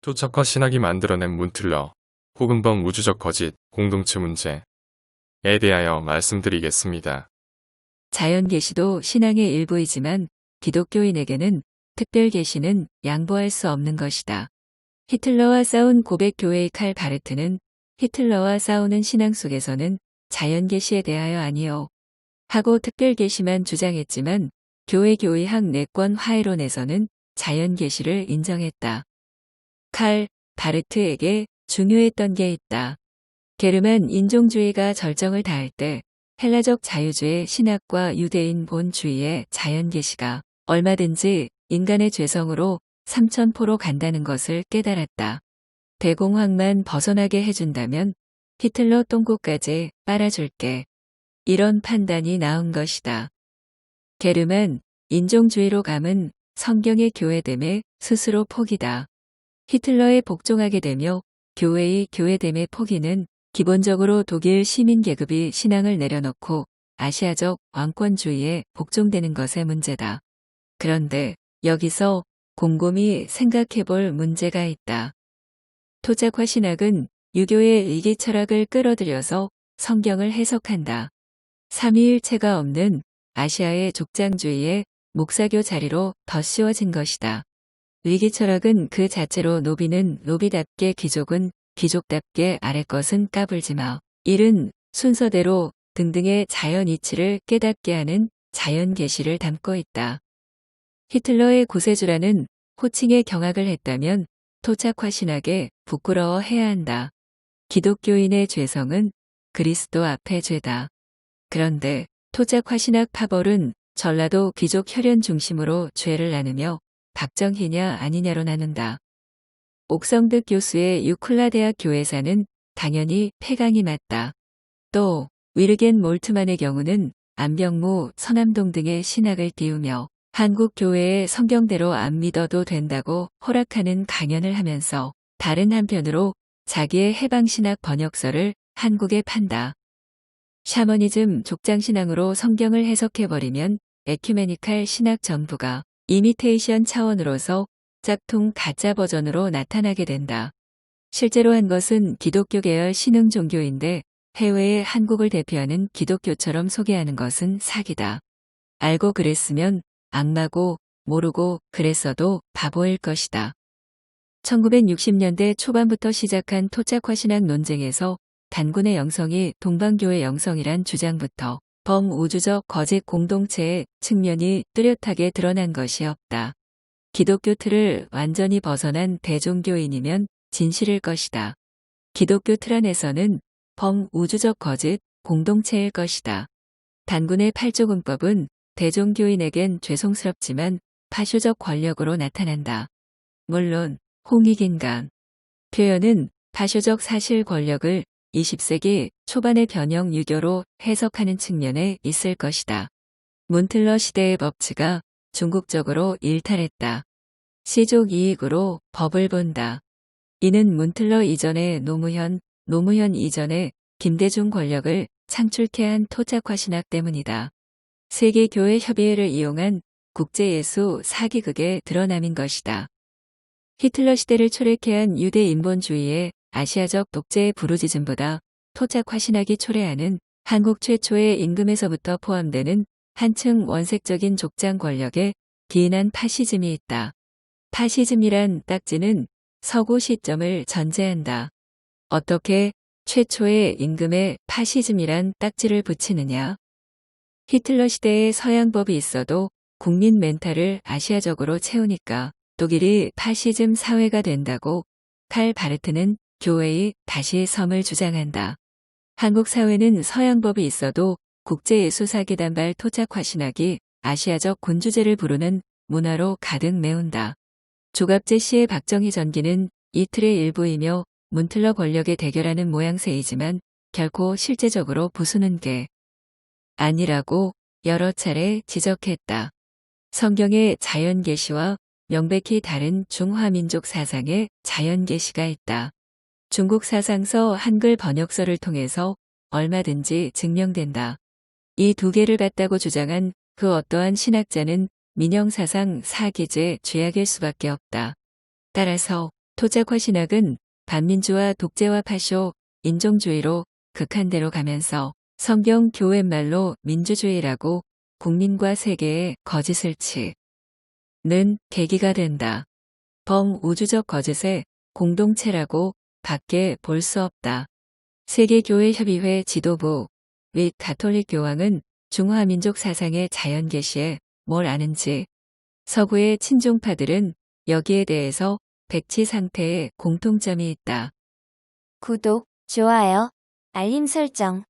토착화 신학이 만들어낸 문틀러 혹은 범우주적 거짓 공동체 문제에 대하여 말씀드리겠습니다. 자연계시도 신앙의 일부이지만 기독교인에게는 특별계시는 양보할 수 없는 것이다. 히틀러와 싸운 고백교회의 칼 바르트는 히틀러와 싸우는 신앙 속에서는 자연계시에 대하여 아니요 하고 특별계시만 주장했지만 교회 교의학 내권 화해론에서는 자연계시를 인정했다. 칼 바르트에게 중요했던 게 있다. 게르만 인종주의가 절정을 다할 때 헬라적 자유주의 신학과 유대인 본주의의 자연계시가 얼마든지 인간의 죄성으로 삼천포로 간다는 것을 깨달았다. 대공황만 벗어나게 해준다면 히틀러 똥꼬까지 빨아줄게. 이런 판단이 나온 것이다. 게르만 인종주의로 감은 성경의 교회됨의 스스로 포기다. 히틀러에 복종하게 되며 교회의 교회됨의 포기는 기본적으로 독일 시민계급이 신앙을 내려놓고 아시아적 왕권주의에 복종되는 것의 문제다. 그런데 여기서 곰곰이 생각해볼 문제가 있다. 토착화 신학은 유교의 이기 철학을 끌어들여서 성경을 해석한다. 삼위일체가 없는 아시아의 족장주의의 목사교 자리로 더 씌워진 것이다. 위기 철학은 그 자체로 노비는 노비답게 귀족은 귀족답게 아래 것은 까불지 마. 일은 순서대로 등등의 자연 이치를 깨닫게 하는 자연 계시를 담고 있다. 히틀러의 구세주라는 호칭에 경악을 했다면 토착화 신학에 부끄러워해야 한다. 기독교인의 죄성은 그리스도 앞에 죄다. 그런데 토착화 신학 파벌은 전라도 귀족 혈연 중심으로 죄를 나누며 박정희냐 아니냐로 나눈다. 옥성득 교수의 유클라 대학 교회사는 당연히 폐강이 맞다. 또 위르겐 몰트만의 경우는 안병무, 서남동 등의 신학을 띄우며 한국 교회의 성경대로 안 믿어도 된다고 허락하는 강연을 하면서 다른 한편으로 자기의 해방신학 번역서를 한국에 판다. 샤머니즘 족장신앙으로 성경을 해석해버리면 에큐메니칼 신학 전부가 이미테이션 차원으로서 짝퉁 가짜 버전으로 나타나게 된다. 실제로 한 것은 기독교 계열 신흥 종교인데 해외의 한국을 대표하는 기독교처럼 소개하는 것은 사기다. 알고 그랬으면 악마고 모르고 그랬어도 바보일 것이다. 1960년대 초반부터 시작한 토착화 신학 논쟁에서 단군의 영성이 동방교의 영성이란 주장부터 범우주적 거짓 공동체의 측면이 뚜렷하게 드러난 것이 없다. 기독교 틀을 완전히 벗어난 대종교인이면 진실일 것이다. 기독교 틀 안에서는 범우주적 거짓 공동체일 것이다. 단군의 팔조금법은 대종교인에겐 죄송스럽지만 파쇼적 권력으로 나타난다. 물론 홍익인간 표현은 파쇼적 사실 권력을 20세기 초반의 변형 유교로 해석하는 측면에 있을 것이다. 문틀러 시대의 법치가 중국적으로 일탈했다. 시족 이익으로 법을 본다. 이는 문틀러 이전의 노무현 이전의 김대중 권력을 창출케 한 토착화 신학 때문이다. 세계교회 협의회를 이용한 국제예수 사기극의 드러남인 것이다. 히틀러 시대를 초래케 한 유대 인본주의의 아시아적 독재의 부르짖음보다 토착화 신학이 초래하는 한국 최초의 임금에서부터 포함되는 한층 원색적인 족장 권력에 기인한 파시즘이 있다. 파시즘이란 딱지는 서구 시점을 전제한다. 어떻게 최초의 임금에 파시즘이란 딱지를 붙이느냐? 히틀러 시대에 서양법이 있어도 국민 멘탈을 아시아적으로 채우니까 독일이 파시즘 사회가 된다고 칼 바르트는 교회의 다시 섬을 주장한다. 한국 사회는 서양법이 있어도 국제예수사기단발 토착화 신학이 아시아적 군주제를 부르는 문화로 가득 메운다. 조갑제 씨의 박정희 전기는 이 틀의 일부이며 문틀러 권력에 대결하는 모양새이지만 결코 실제적으로 부수는 게 아니라고 여러 차례 지적했다. 성경의 자연계시와 명백히 다른 중화민족 사상의 자연계시가 있다. 중국 사상서 한글 번역서를 통해서 얼마든지 증명된다. 이 두 개를 봤다고 주장한 그 어떠한 신학자는 민영사상 사기제 죄악일 수밖에 없다. 따라서 토착화 신학은 반민주화 독재와 파쇼, 인종주의로 극한대로 가면서 성경 교회말로 민주주의라고 국민과 세계에 거짓을 치는 계기가 된다. 범우주적 거짓의 공동체라고 밖에 볼 수 없다. 세계교회협의회 지도부 및 가톨릭 교황은 중화민족 사상의 자연계시에 뭘 아는지, 서구의 친종파들은 여기에 대해서 백지 상태에 공통점이 있다. 구독, 좋아요, 알림 설정